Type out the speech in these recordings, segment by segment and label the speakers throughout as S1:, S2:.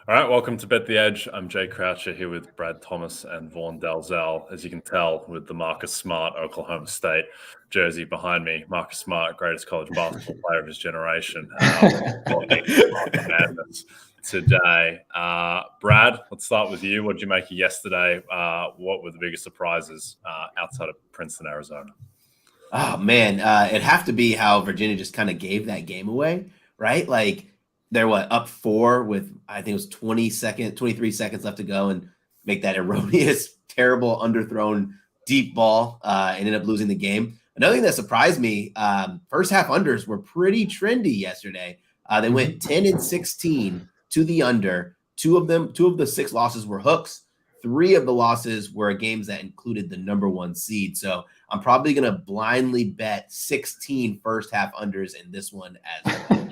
S1: All right, welcome to Bet the Edge. I'm Jay Croucher here with Brad Thomas and Vaughn Dalzell. As you can tell, with the Marcus Smart Oklahoma State jersey behind me, Marcus Smart, greatest college basketball player of his generation. Madness today. Brad, let's start with you. What did you make of yesterday? What were the biggest surprises outside of Princeton, Arizona?
S2: Oh, man, it'd have to be how Virginia just kind of gave that game away, right? Like, they're up 4 with, I think it was 23 seconds left to go, and make that erroneous, terrible, underthrown deep ball and ended up losing the game. Another thing that surprised me, first half unders were pretty trendy yesterday. They went 10-16 to the under. Two of the 6 losses were hooks. 3 of the losses were games that included the number 1 seed. So I'm probably going to blindly bet 16 first half unders in this one as well.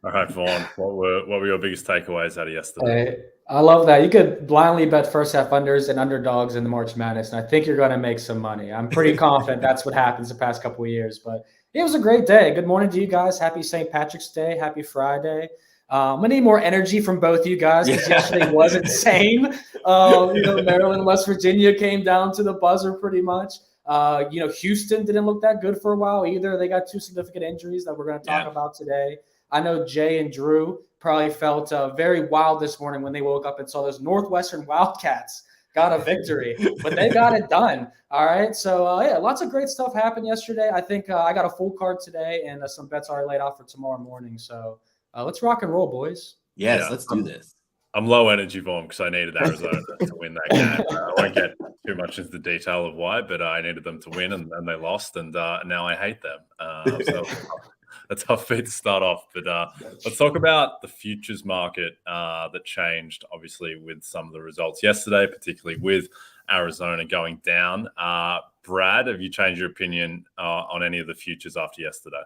S1: All right, Vaughn, what were your biggest takeaways out of yesterday?
S3: I love that. You could blindly bet first half unders and underdogs in the March Madness, and I think you're going to make some money. I'm pretty confident that's what happens the past couple of years. But it was a great day. Good morning to you guys. Happy St. Patrick's Day. Happy Friday. I'm going to need more energy from both you guys because yesterday was insane. Maryland, West Virginia came down to the buzzer pretty much. Houston didn't look that good for a while either. They got 2 significant injuries that we're going to talk about today. I know Jay and Drew probably felt very wild this morning when they woke up and saw those Northwestern Wildcats got a victory, but they got it done. All right. So, lots of great stuff happened yesterday. I think I got a full card today and some bets already laid out for tomorrow morning. So let's rock and roll, boys.
S2: Yes, let's do this.
S1: I'm low energy, Vaughn, because I needed Arizona to win that game. I won't get too much into the detail of why, but I needed them to win, and they lost, and now I hate them. So a tough beat to start off. But let's talk about the futures market that changed, obviously, with some of the results yesterday, particularly with Arizona going down. Brad, have you changed your opinion on any of the futures after yesterday?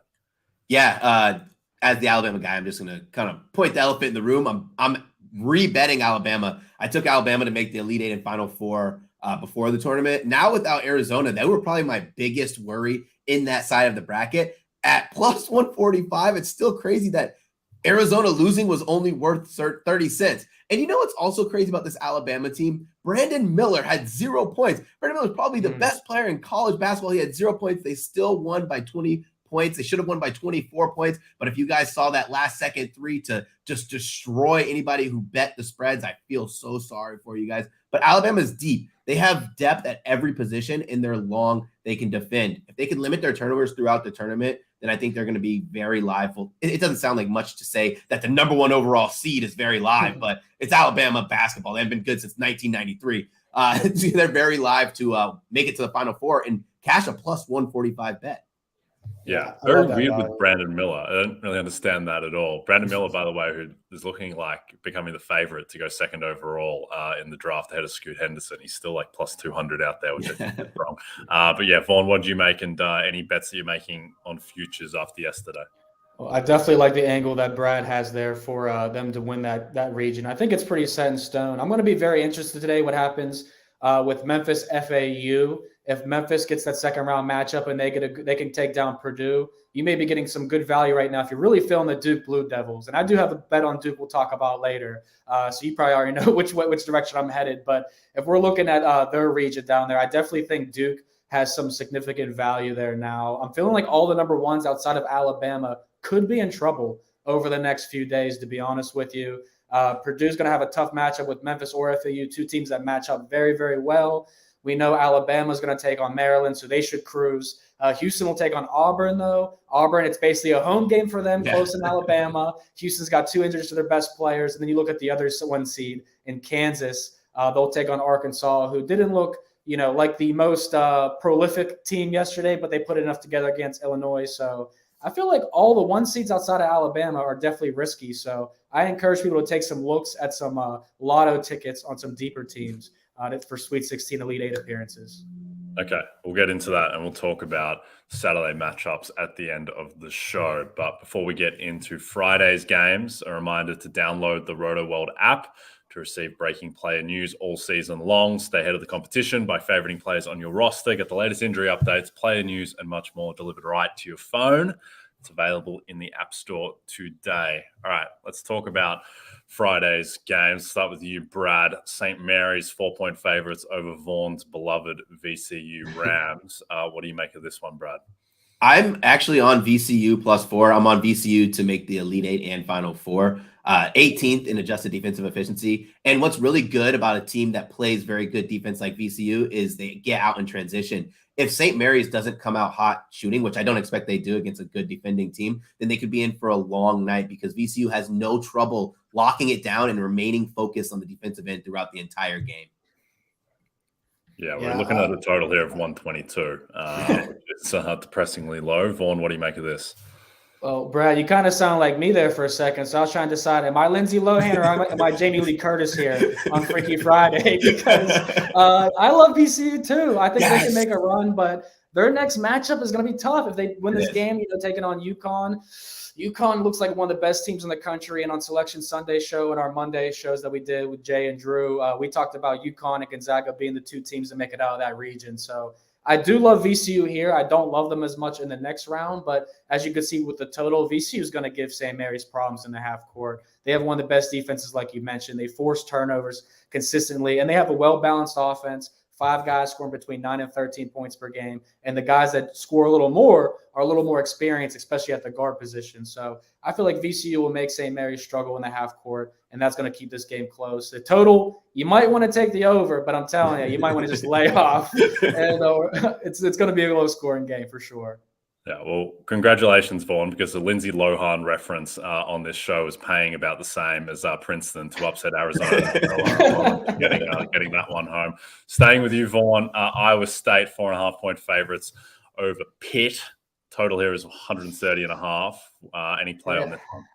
S2: Yeah, as the Alabama guy, I'm just going to kind of point the elephant in the room. I'm re-betting Alabama. I took Alabama to make the Elite Eight and Final Four before the tournament. Now without Arizona, they were probably my biggest worry in that side of the bracket. At plus 145, it's still crazy that Arizona losing was only worth 30 cents. And you know what's also crazy about this Alabama team? Brandon Miller had 0 points. Brandon Miller is probably the best player in college basketball. He had 0 points. They still won by 20 points. They should have won by 24 points. But if you guys saw that last second 3 to just destroy anybody who bet the spreads, I feel so sorry for you guys. But Alabama's deep. They have depth at every position, and they're long. They can defend. If they can limit their turnovers throughout the tournament, then I think they're going to be very live. It doesn't sound like much to say that the number 1 overall seed is very live, but it's Alabama basketball. They haven't been good since 1993. They're very live to make it to the Final Four and cash a plus 145 bet.
S1: Yeah, very weird with Brandon Miller. I don't really understand that at all. Brandon Miller, by the way, who is looking like becoming the favorite to go second overall in the draft ahead of Scoot Henderson. He's still like plus 200 out there, which I think is wrong. But yeah, Vaughn, what did you make, and any bets that you're making on futures after yesterday?
S3: Well, I definitely like the angle that Brad has there for them to win that region. I think it's pretty set in stone. I'm going to be very interested today what happens with Memphis FAU. If Memphis gets that second round matchup and they can take down Purdue, you may be getting some good value right now if you're really feeling the Duke Blue Devils. And I do have a bet on Duke we'll talk about later. So you probably already know which direction I'm headed. But if we're looking at their region down there, I definitely think Duke has some significant value there now. I'm feeling like all the number 1s outside of Alabama could be in trouble over the next few days, to be honest with you. Purdue's going to have a tough matchup with Memphis or FAU, 2 teams that match up very, very well. We know Alabama's going to take on Maryland, so they should cruise. Houston will take on Auburn, though. Auburn, it's basically a home game for them, close in Alabama. Houston's got 2 injuries to their best players. And then you look at the other 1 seed in Kansas. They'll take on Arkansas, who didn't look, like the most prolific team yesterday, but they put enough together against Illinois. So I feel like all the 1 seeds outside of Alabama are definitely risky. So I encourage people to take some looks at some lotto tickets on some deeper teams for Sweet 16 Elite 8 appearances.
S1: Okay, we'll get into that, and we'll talk about Saturday matchups at the end of the show. But before we get into Friday's games, a reminder to download the Rotoworld app to receive breaking player news all season long. Stay ahead of the competition by favoriting players on your roster. Get the latest injury updates, player news, and much more delivered right to your phone. It's available in the App Store today. All right, let's talk about Friday's games. Start with you, Brad. St. Mary's 4-point favorites over Vaughn's beloved VCU Rams. What do you make of this one, Brad?
S2: I'm actually on VCU +4. I'm on VCU to make the Elite Eight and Final Four. 18th in adjusted defensive efficiency. And what's really good about a team that plays very good defense like VCU is they get out in transition. If St. Mary's doesn't come out hot shooting, which I don't expect they do against a good defending team, then they could be in for a long night because VCU has no trouble locking it down and remaining focused on the defensive end throughout the entire game.
S1: Yeah, we're looking at a total here of 122. It's depressingly low. Vaughn, what do you make of this?
S3: Well, Brad, you kind of sound like me there for a second. So I was trying to decide, am I Lindsay Lohan or am I Jamie Lee Curtis here on Freaky Friday? Because I love VCU too. I think they can make a run, but their next matchup is going to be tough. If they win this game, taking on UConn. UConn looks like one of the best teams in the country. And on Selection Sunday show and our Monday shows that we did with Jay and Drew, we talked about UConn and Gonzaga being the two teams that make it out of that region. So I do love VCU here. I don't love them as much in the next round, but as you can see with the total, VCU is going to give St. Mary's problems in the half court. They have one of the best defenses, like you mentioned. They force turnovers consistently, and they have a well-balanced offense. 5 guys scoring between 9 and 13 points per game, and the guys that score a little more are a little more experienced, especially at the guard position. So I feel like VCU will make St. Mary's struggle in the half court, and that's going to keep this game close. The total, you might want to take the over, but I'm telling you, you might want to just lay off. And it's going to be a low-scoring game for sure.
S1: Yeah, well, congratulations, Vaughn, because the Lindsay Lohan reference on this show is paying about the same as Princeton to upset Arizona. Getting that one home. Staying with you, Vaughn, Iowa State 4.5-point favorites over Pitt. Total here is 130.5. Any play on this one?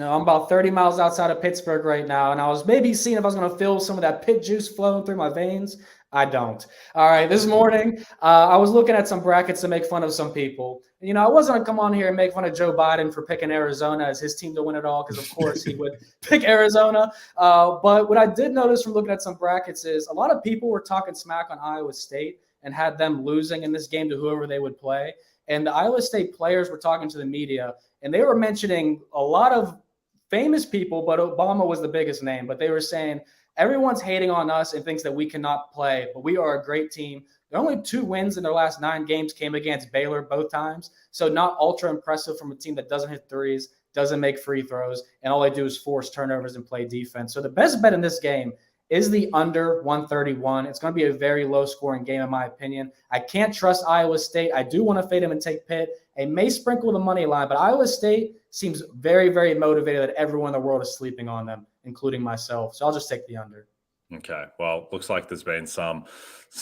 S3: I'm about 30 miles outside of Pittsburgh right now, and I was maybe seeing if I was going to feel some of that Pitt juice flowing through my veins. I don't. All right, this morning, I was looking at some brackets to make fun of some people. I wasn't going to come on here and make fun of Joe Biden for picking Arizona as his team to win it all, because, of course, he would pick Arizona. But what I did notice from looking at some brackets is a lot of people were talking smack on Iowa State and had them losing in this game to whoever they would play. And the Iowa State players were talking to the media, and they were mentioning a lot of famous people, but Obama was the biggest name. But they were saying, everyone's hating on us and thinks that we cannot play, but we are a great team. Their only 2 wins in their last 9 games came against Baylor both times. So not ultra impressive from a team that doesn't hit threes, doesn't make free throws, and all they do is force turnovers and play defense. So the best bet in this game is the under 131. It's going to be a very low-scoring game, in my opinion. I can't trust Iowa State. I do want to fade them and take Pitt. I may sprinkle the money line, but Iowa State seems very, very motivated that everyone in the world is sleeping on them, including myself. So I'll just take the under.
S1: Okay. Well, looks like there's been some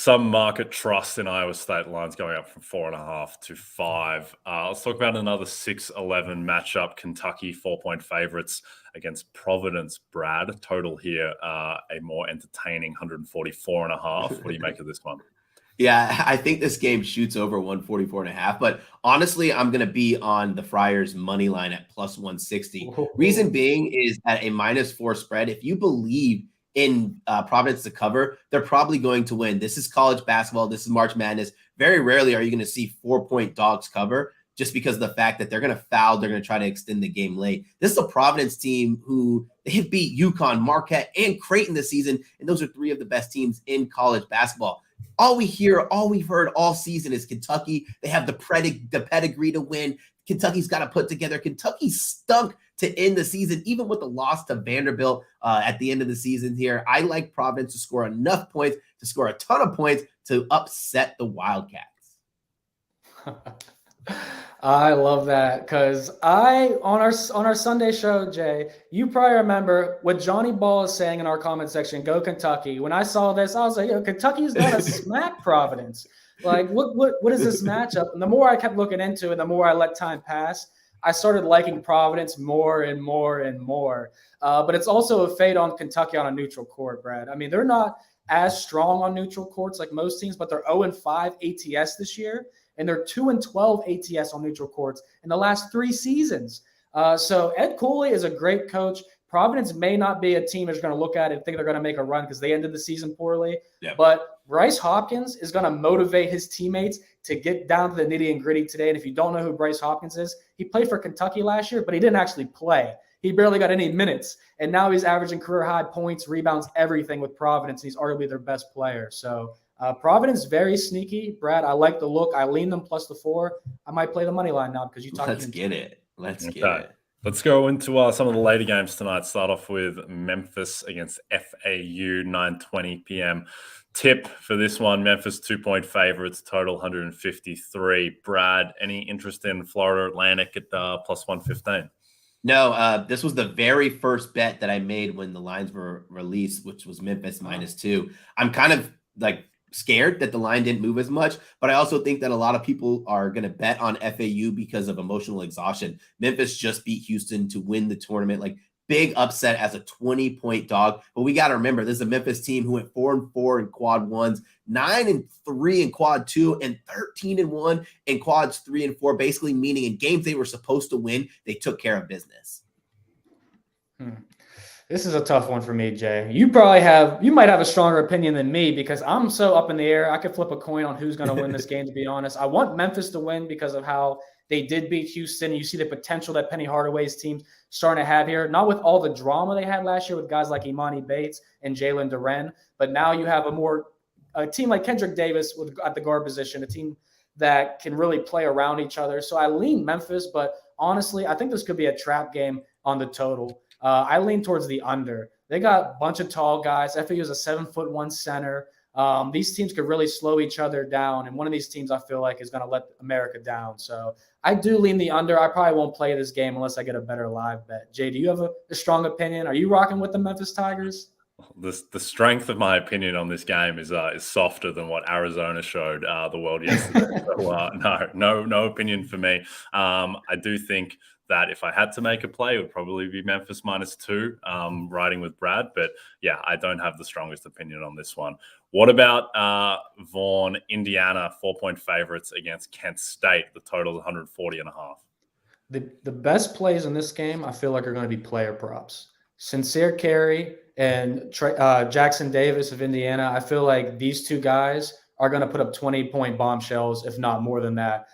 S1: market trust in Iowa State lines going up from 4.5 to 5. Let's talk about another 6-11 matchup. Kentucky 4-point favorites against Providence. Brad, total here, a more entertaining 144.5. What do you make of this one?
S2: Yeah, I think this game shoots over 144.5, but honestly, I'm going to be on the Friars money line at +160. Reason being is at a -4 spread. If you believe in Providence to cover, they're probably going to win. This is college basketball. This is March Madness. Very rarely are you going to see 4-point dogs cover just because of the fact that they're going to foul. They're going to try to extend the game late. This is a Providence team who they have beat UConn, Marquette, and Creighton this season, and those are 3 of the best teams in college basketball. All we've heard all season is Kentucky. They have the pedigree to win. Kentucky's got to put together. Kentucky stunk to end the season, even with the loss to Vanderbilt at the end of the season here. I like Providence to score enough points, to score a ton of points, to upset the Wildcats.
S3: I love that because on our Sunday show, Jay, you probably remember what Johnny Ball is saying in our comment section, "Go Kentucky." When I saw this, I was like, Kentucky's going to smack Providence. Like, what is this matchup? And the more I kept looking into it, the more I let time pass, I started liking Providence more and more and more. But it's also a fade on Kentucky on a neutral court, Brad. I mean, they're not as strong on neutral courts like most teams, but they're 0-5 ATS this year. And they're 2-12 ATS on neutral courts in the last 3 seasons. So Ed Cooley is a great coach. Providence may not be a team that's going to look at it and think they're going to make a run because they ended the season poorly.
S2: Yep.
S3: But Bryce Hopkins is going to motivate his teammates to get down to the nitty and gritty today. And if you don't know who Bryce Hopkins is, he played for Kentucky last year, but he didn't actually play. He barely got any minutes. And now he's averaging career high points, rebounds, everything with Providence. He's arguably their best player. So Providence, very sneaky. Brad, I like the look. I lean them plus the 4. I might play the money line now because you talked.
S2: Let's get it. Let's get it.
S1: Let's go into some of the later games tonight. Start off with Memphis against FAU, 9:20 p.m. Tip for this one, Memphis 2-point favorites, total 153. Brad, any interest in Florida Atlantic at plus 115?
S2: No, this was the very first bet that I made when the lines were released, which was Memphis -2. I'm kind of like scared that the line didn't move as much, but I also think that a lot of people are going to bet on FAU because of emotional exhaustion. Memphis just beat Houston to win the tournament, like big upset as a 20-point dog. But we got to remember, this is a Memphis team who went 4-4 in quad ones, 9-3 in quad 2, and 13-1 in quads 3 and 4, basically meaning in games they were supposed to win, they took care of business.
S3: This is a tough one for me, Jay. You might have a stronger opinion than me because I'm so up in the air. I could flip a coin on who's going to win this game, to be honest. I want Memphis to win because of how they did beat Houston. You see the potential that Penny Hardaway's team's starting to have here, not with all the drama they had last year with guys like Imani Bates and Jalen Duren, but now you have a team like Kendrick Davis at the guard position, a team that can really play around each other. So I lean Memphis, but honestly, I think this could be a trap game on the total. I lean towards the under. They got a bunch of tall guys. FAU is a 7'1" center. These teams could really slow each other down, and one of these teams I feel like is going to let America down. So I do lean the under. I probably won't play this game unless I get a better live bet. Jay, do you have a strong opinion? Are you rocking with the Memphis Tigers?
S1: The strength of my opinion on this game is softer than what Arizona showed the world yesterday. So no opinion for me. I do think that if I had to make a play, it would probably be Memphis -2, riding with Brad. But yeah, I don't have the strongest opinion on this one. What about Vaughn, Indiana, 4-point favorites against Kent State? The total is 140.5.
S3: The best plays in this game, I feel like, are going to be player props. Sincere Carey and Jackson Davis of Indiana. I feel like these two guys are going to put up 20-point bombshells, if not more than that.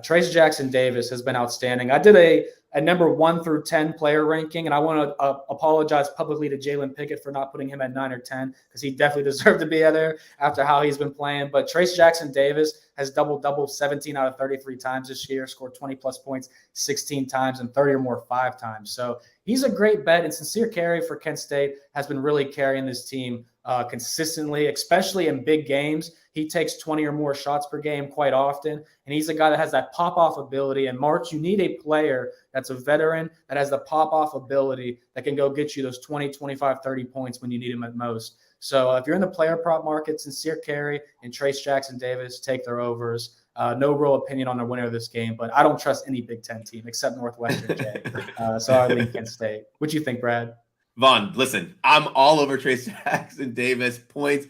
S3: Trace Jackson Davis has been outstanding. I did a number 1 through 10 player ranking, and I want to apologize publicly to Jalen Pickett for not putting him at 9 or 10 because he definitely deserved to be there after how he's been playing. But Trace Jackson Davis has double 17 out of 33 times this year, scored 20-plus points 16 times and 30 or more 5 times. So he's a great bet, and Sincere Carey for Kent State has been really carrying this team consistently, especially in big games. He takes 20 or more shots per game quite often, and he's a guy that has that pop-off ability. And, March, you need a player that's a veteran that has the pop-off ability that can go get you those 20, 25, 30 points when you need them at most. So if you're in the player prop market, Sincere Carey and Trace Jackson Davis take their overs. No real opinion on the winner of this game, but I don't trust any Big Ten team except Northwestern, Jay. So I lean Kent State. What do you think, Brad?
S2: Vaughn, listen, I'm all over Trace Jackson Davis points.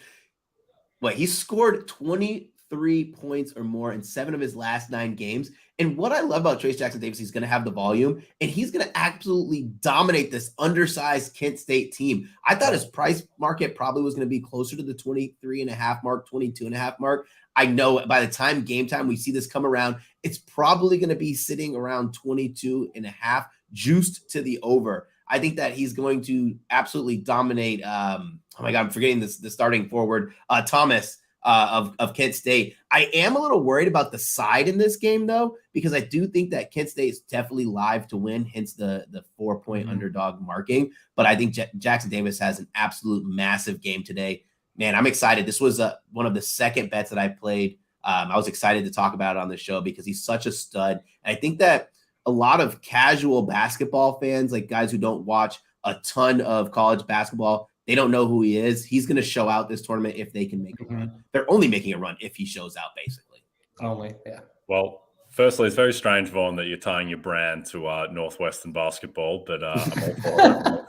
S2: He scored 23 points or more in 7 of his last 9 games. And what I love about Trace Jackson Davis, he's going to have the volume, and he's going to absolutely dominate this undersized Kent State team. I thought his price market probably was going to be closer to the 23.5 mark, 22.5 mark. I know by the time game time we see this come around, it's probably going to be sitting around 22.5, juiced to the over. I think that he's going to absolutely dominate. Oh my God, I'm forgetting the starting forward, Thomas of Kent State. I am a little worried about the side in this game, though, because I do think that Kent State is definitely live to win, hence the 4-point underdog marking. But I think Jackson Davis has an absolute massive game today. Man, I'm excited. This was one of the second bets that I played. I was excited to talk about it on the show because he's such a stud. And I think that a lot of casual basketball fans, like guys who don't watch a ton of college basketball, they don't know who he is. He's going to show out this tournament if they can make a run. They're only making a run if he shows out, basically.
S3: Only, yeah.
S1: Well, firstly, it's very strange, Vaughn, that you're tying your brand to Northwestern basketball, but I'm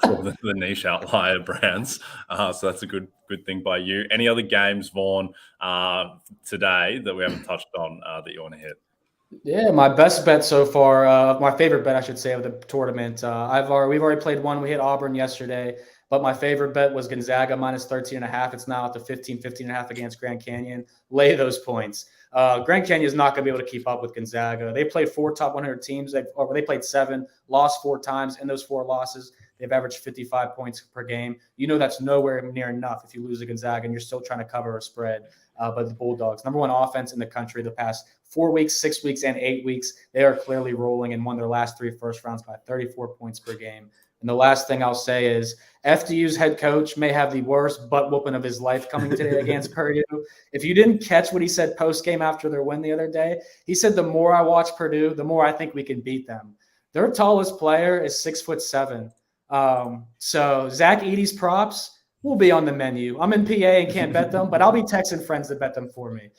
S1: all for the niche outlier brands. So that's a good thing by you. Any other games, Vaughn, today that we haven't touched on that you want to hit?
S3: Yeah, my best bet so far, my favorite bet, I should say, of the tournament. We've already played one. We hit Auburn yesterday, but my favorite bet was Gonzaga minus 13.5. It's now at the 15.5 against Grand Canyon. Lay those points. Grand Canyon is not going to be able to keep up with Gonzaga. They played 4 top 100 teams. They played 7, lost 4 times. In those 4 losses, they've averaged 55 points per game. You know that's nowhere near enough if you lose to Gonzaga and you're still trying to cover a spread. But the Bulldogs, number 1 offense in the country the past 4 weeks, 6 weeks, and 8 weeks. They are clearly rolling and won their last 3 first rounds by 34 points per game. And the last thing I'll say is FDU's head coach may have the worst butt whooping of his life coming today against Purdue. If you didn't catch what he said post-game after their win the other day, he said, the more I watch Purdue, the more I think we can beat them. Their tallest player is 6'7". So Zach Edey's props will be on the menu. I'm in PA and can't bet them, but I'll be texting friends to bet them for me.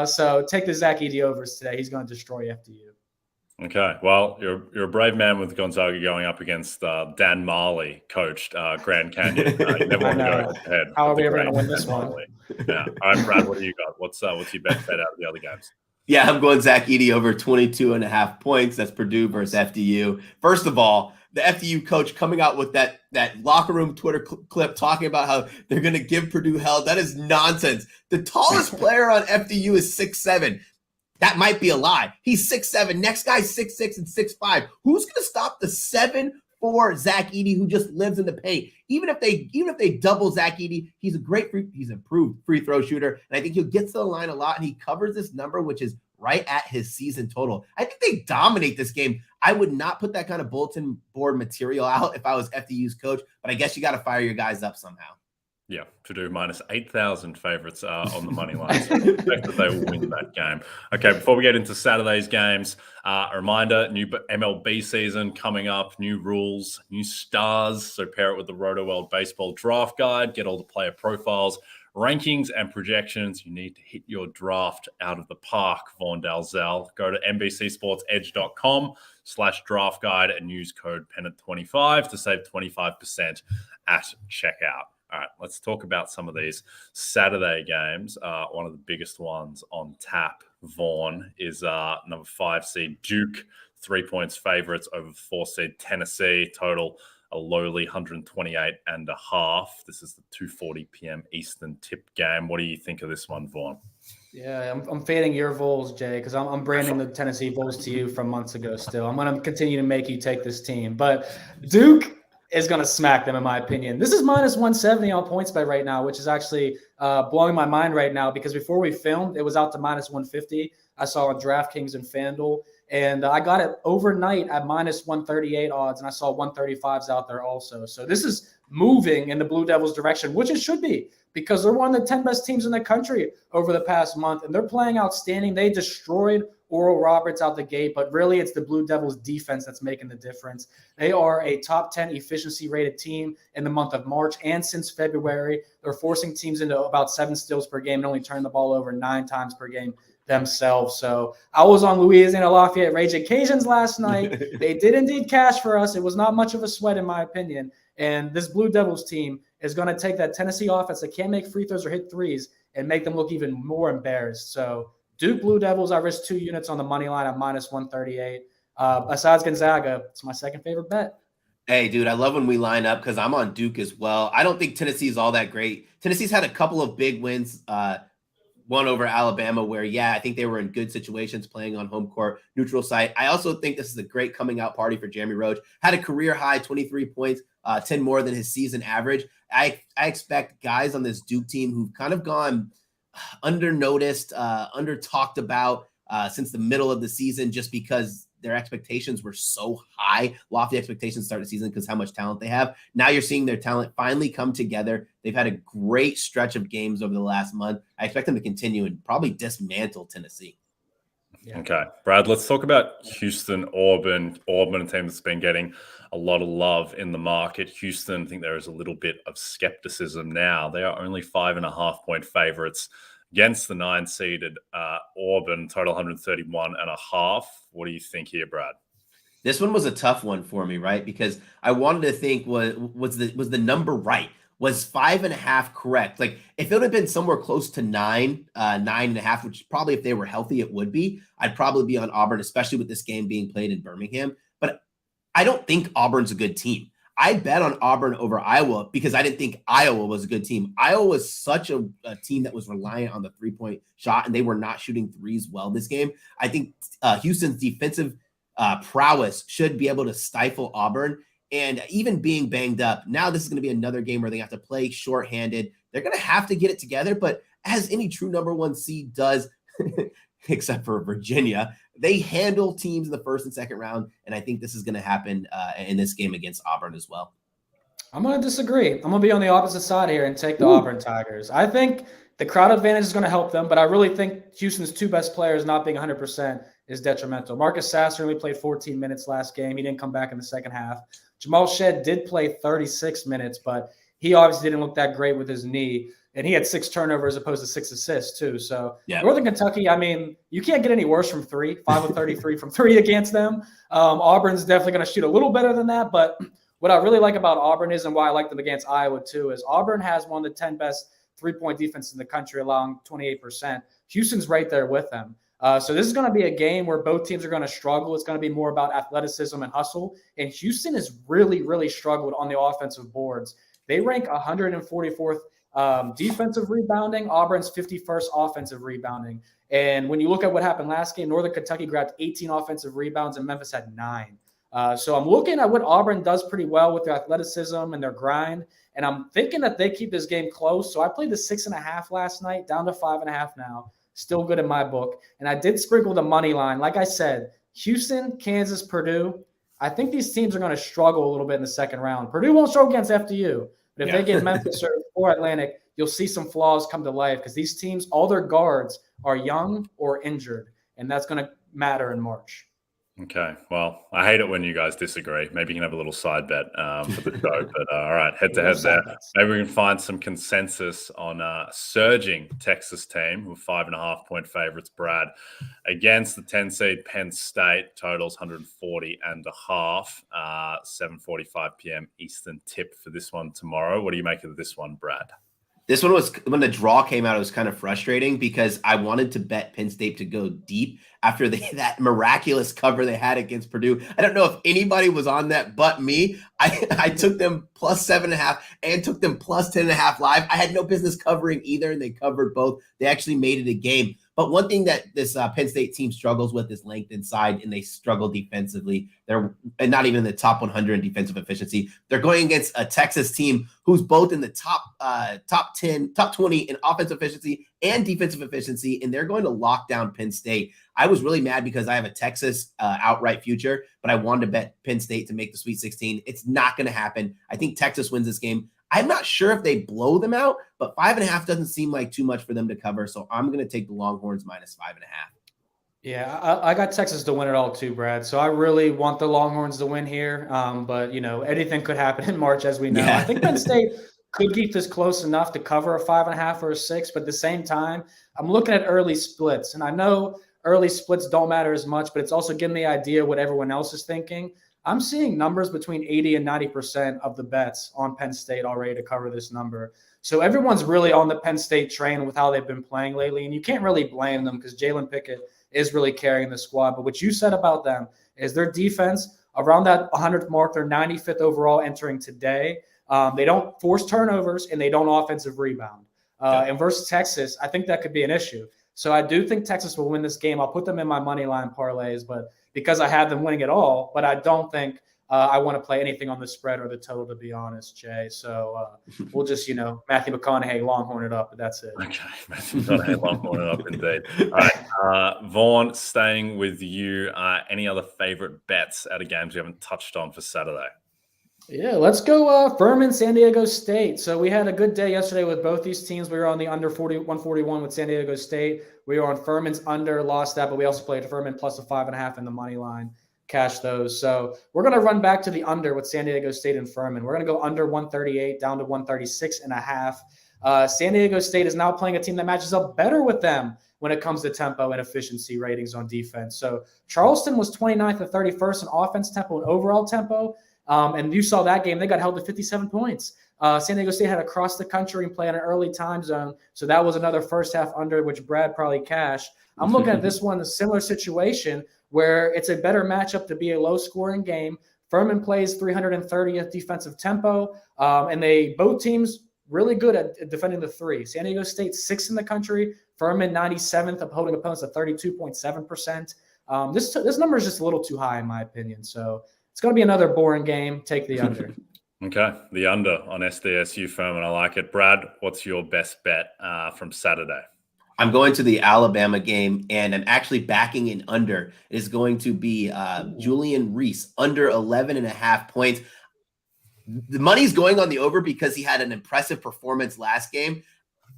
S3: So take the Zach Edey overs today. He's going to destroy FDU.
S1: Okay, well, you're a brave man with Gonzaga going up against Dan Marley coached Grand Canyon. You never want to go ahead.
S3: How are we ever going to win this one?
S1: Yeah. All right, Brad, what do you got? What's your best bet out of the other games?
S2: Yeah, I'm going Zach Edey over 22.5 points. That's Purdue versus FDU. First of all, the FDU coach coming out with that locker room Twitter clip talking about how they're going to give Purdue hell. That is nonsense. The tallest player on FDU is 6'7". That might be a lie. He's 6'7". Next guy's 6'6" and 6'5". Who's going to stop the 7'4" Zach Edey who just lives in the paint? Even if they double Zach Edey, he's an improved free throw shooter, and I think he'll get to the line a lot, and he covers this number, which is right at his season total. I think they dominate this game. I would not put that kind of bulletin board material out if I was FDU's coach, but I guess you got to fire your guys up somehow.
S1: Yeah, Purdue minus 8,000 favorites on the money line. So I expect that they will win that game. Okay, before we get into Saturday's games, a reminder, new MLB season coming up, new rules, new stars. So pair it with the Rotoworld Baseball Draft Guide, get all the player profiles, rankings, and projections. You need to hit your draft out of the park, Vaughn Dalzell. Go to NBCSportsEdge.com/draft guide and use code PENNANT25 to save 25% at checkout. All right, let's talk about some of these Saturday games. One of the biggest ones on tap, Vaughn, is number 5 seed Duke, 3 points favorites over 4 seed Tennessee. Total a lowly 128.5. This is the 2:40 p.m. Eastern tip game. What do you think of this one, Vaughn?
S3: Yeah, I'm fading your Vols, Jay, because I'm branding the Tennessee Vols to you from months ago still. I'm going to continue to make you take this team. But Duke is going to smack them, in my opinion. This is minus 170 on PointsBet right now, which is actually blowing my mind right now because before we filmed, it was out to minus 150. I saw on DraftKings and FanDuel, and I got it overnight at minus 138 odds, and I saw 135s out there also. So this is moving in the Blue Devils' direction, which it should be because they're one of the 10 best teams in the country over the past month, and they're playing outstanding. They destroyed Oral Roberts out the gate, but really it's the Blue Devils defense that's making the difference. They are a top 10 efficiency rated team in the month of March and since February. They're forcing teams into about 7 steals per game and only turn the ball over 9 times per game themselves. So I was on Louisiana Lafayette Raging Cajuns last night. They did indeed cash for us. It was not much of a sweat in my opinion. And this Blue Devils team is going to take that Tennessee offense that can't make free throws or hit threes and make them look even more embarrassed. So Duke Blue Devils, I risked 2 units on the money line at minus 138. Besides Gonzaga, it's my second favorite bet.
S2: Hey, dude, I love when we line up because I'm on Duke as well. I don't think Tennessee is all that great. Tennessee's had a couple of big wins, one over Alabama where, yeah, I think they were in good situations playing on home court, neutral site. I also think this is a great coming out party for Jeremy Roach. Had a career high 23 points, 10 more than his season average. I expect guys on this Duke team who've kind of gone under noticed, under talked about since the middle of the season just because their expectations were so high, lofty expectations start the season because how much talent they have. Now you're seeing their talent finally come together. They've had a great stretch of games over the last month. I expect them to continue and probably dismantle Tennessee.
S1: Yeah. Okay, Brad, let's talk about Houston, Auburn. Auburn, a team that's been getting a lot of love in the market. Houston, I think there is a little bit of skepticism now. They are only 5.5 point favorites against the 9-seeded Auburn, total 131.5. What do you think here, Brad?
S2: This one was a tough one for me, right? Because I wanted to think was the number right? Was 5.5 correct? Like if it would have been somewhere close to 9.5, which probably if they were healthy, it would be, I'd probably be on Auburn, especially with this game being played in Birmingham. But I don't think Auburn's a good team. I bet on Auburn over Iowa because I didn't think Iowa was a good team. Iowa was such a team that was reliant on the three-point shot, and they were not shooting threes well this game. I think Houston's defensive prowess should be able to stifle Auburn. And even being banged up, now this is going to be another game where they have to play shorthanded. They're going to have to get it together, but as any true number one seed does, except for Virginia, they handle teams in the first and second round, and I think this is going to happen in this game against Auburn as well.
S3: I'm going to disagree. I'm going to be on the opposite side here and take the Auburn Tigers. I think the crowd advantage is going to help them, but I really think Houston's two best players not being 100% is detrimental. Marcus Sasser only played 14 minutes last game. He didn't come back in the second half. Jamal Shedd did play 36 minutes, but he obviously didn't look that great with his knee. And he had 6 turnovers as opposed to 6 assists, too. So Northern Kentucky, I mean, you can't get any worse from 3. 5 of 33 from 3 against them. Auburn's definitely going to shoot a little better than that. But what I really like about Auburn is, and why I like them against Iowa, too, is Auburn has one of the 10 best three-point defenses in the country, allowing 28%. Houston's right there with them. So this is going to be a game where both teams are going to struggle. It's going to be more about athleticism and hustle. And Houston has really, really struggled on the offensive boards. They rank 144th defensive rebounding. Auburn's 51st offensive rebounding. And when you look at what happened last game, Northern Kentucky grabbed 18 offensive rebounds and Memphis had 9. So I'm looking at what Auburn does pretty well with their athleticism and their grind. And I'm thinking that they keep this game close. So I played the 6.5 last night, down to 5.5 now. Still good in my book. And I did sprinkle the money line. Like I said, Houston, Kansas, Purdue. I think these teams are going to struggle a little bit in the second round. Purdue won't struggle against FDU. But if they get Memphis or Atlantic, you'll see some flaws come to life because these teams, all their guards are young or injured. And that's going to matter in March.
S1: Okay. Well, I hate it when you guys disagree. Maybe you can have a little side bet for the show. But all right, head to head there. Maybe we can find some consensus on surging Texas team with 5.5-point favorites, Brad, against the 10 seed Penn State. Totals 140.5. 7:45 p.m. Eastern tip for this one tomorrow. What do you make of this one, Brad?
S2: This one was, when the draw came out, it was kind of frustrating because I wanted to bet Penn State to go deep after that miraculous cover they had against Purdue. I don't know if anybody was on that but me. I took them plus 7.5 and took them plus 10.5 live. I had no business covering either, and they covered both. They actually made it a game. But one thing that this Penn State team struggles with is length inside, and they struggle defensively. They're not even in the top 100 in defensive efficiency. They're going against a Texas team who's both in the top 10, top 20 in offensive efficiency and defensive efficiency, and they're going to lock down Penn State. I was really mad because I have a Texas outright future, but I wanted to bet Penn State to make the Sweet 16. It's not going to happen. I think Texas wins this game. I'm not sure if they blow them out, but 5.5 doesn't seem like too much for them to cover. So I'm going to take the Longhorns minus 5.5.
S3: Yeah, I got Texas to win it all too, Brad. So I really want the Longhorns to win here. But, you know, anything could happen in March, as we know. Yeah. I think Penn State could keep this close enough to cover a 5.5 or a 6. But at the same time, I'm looking at early splits. And I know early splits don't matter as much, but it's also giving me an idea what everyone else is thinking. I'm seeing numbers between 80 and 90% of the bets on Penn State already to cover this number. So everyone's really on the Penn State train with how they've been playing lately. And you can't really blame them because Jalen Pickett is really carrying the squad. But what you said about them is their defense around that 100th mark. They're 95th overall entering today. They don't force turnovers and they don't offensive rebound. And versus Texas, I think that could be an issue. So I do think Texas will win this game. I'll put them in my money line parlays, but because I have them winning it all, but I don't think I want to play anything on the spread or the total, to be honest, Jay. So we'll just, Matthew McConaughey Longhorn it up, but that's it.
S1: Okay, Matthew McConaughey Longhorn it up indeed. All right, Vaughn, staying with you. Any other favorite bets out of games we haven't touched on for Saturday?
S3: Yeah, let's go Furman, San Diego State. So we had a good day yesterday with both these teams. We were on the under 141 with San Diego State. We were on Furman's under, lost that, but we also played Furman plus a 5.5 in the money line, cashed those. So we're going to run back to the under with San Diego State and Furman. We're going to go under 138 down to 136.5. San Diego State is now playing a team that matches up better with them when it comes to tempo and efficiency ratings on defense. So Charleston was 29th and 31st in offense tempo and overall tempo. And you saw that game. They got held to 57 points. San Diego State had to cross the country and play in an early time zone. So that was another first half under, which Brad probably cashed. I'm looking at this one, a similar situation where it's a better matchup to be a low-scoring game. Furman plays 330th defensive tempo, and both teams really good at defending the three. San Diego State 6th in the country, Furman 97th, holding opponents at 32.7%. This number is just a little too high in my opinion. So it's going to be another boring game. Take the under.
S1: Okay, the under on SDSU Furman. I like it. Brad, what's your best bet from Saturday?
S2: I'm going to the Alabama game, and I'm actually backing an under. It is going to be Julian Reese, under 11.5 points. The money's going on the over because he had an impressive performance last game.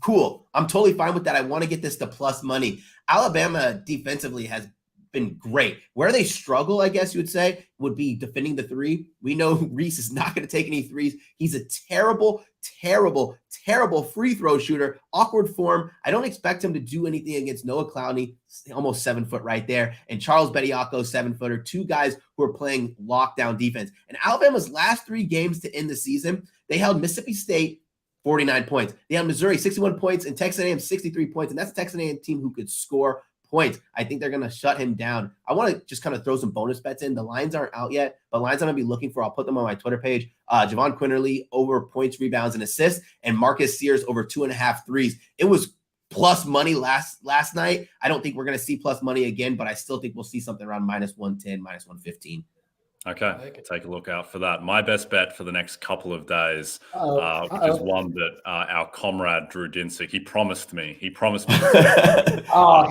S2: Cool. I'm totally fine with that. I want to get this to plus money. Alabama defensively has been great. Where they struggle, I guess you would say, would be defending the three. We know Reese is not going to take any threes. He's a terrible, terrible, terrible free throw shooter. Awkward form. I don't expect him to do anything against Noah Clowney, almost 7 foot right there, and Charles Bediako, 7-footer, two guys who are playing lockdown defense. And Alabama's last 3 games to end the season, they held Mississippi State 49 points. They held Missouri 61 points and Texas A&M 63 points. And that's a Texas A&M team who could score points. I think they're going to shut him down. I want to just kind of throw some bonus bets in. The lines aren't out yet, but lines I'm going to be looking for, I'll put them on my Twitter page. Javon Quinterly over points, rebounds, and assists, and Marcus Sears over 2.5 threes. It was plus money last night. I don't think we're going to see plus money again, but I still think we'll see something around -110, -115.
S1: Okay, take a look out for that. My best bet for the next couple of days, which is one that our comrade Drew Dinsick, he promised me. He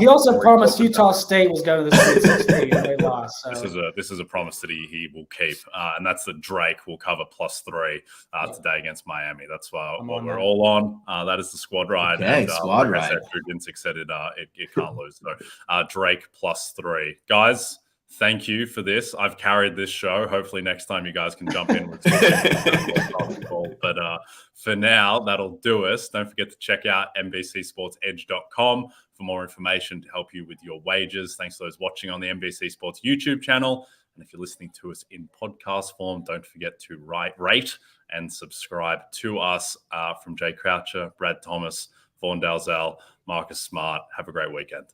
S3: also promised Utah State was going to the Sweet 16 and they lost. So.
S1: This is a promise that he will keep, and that's that Drake will cover +3 today against Miami. That's what we're all on. That is the squad ride.
S2: Okay,
S1: and,
S2: squad ride.
S1: I said, Drew Dinsick said it can't lose. So Drake +3, guys. Thank you for this. I've carried this show. Hopefully next time you guys can jump in with some But for now, that'll do us. Don't forget to check out NBCSportsEdge.com for more information to help you with your wagers. Thanks to those watching on the NBC Sports YouTube channel. And if you're listening to us in podcast form, don't forget to rate and subscribe to us. From Jay Croucher, Brad Thomas, Vaughn Dalzell, Marcus Smart. Have a great weekend.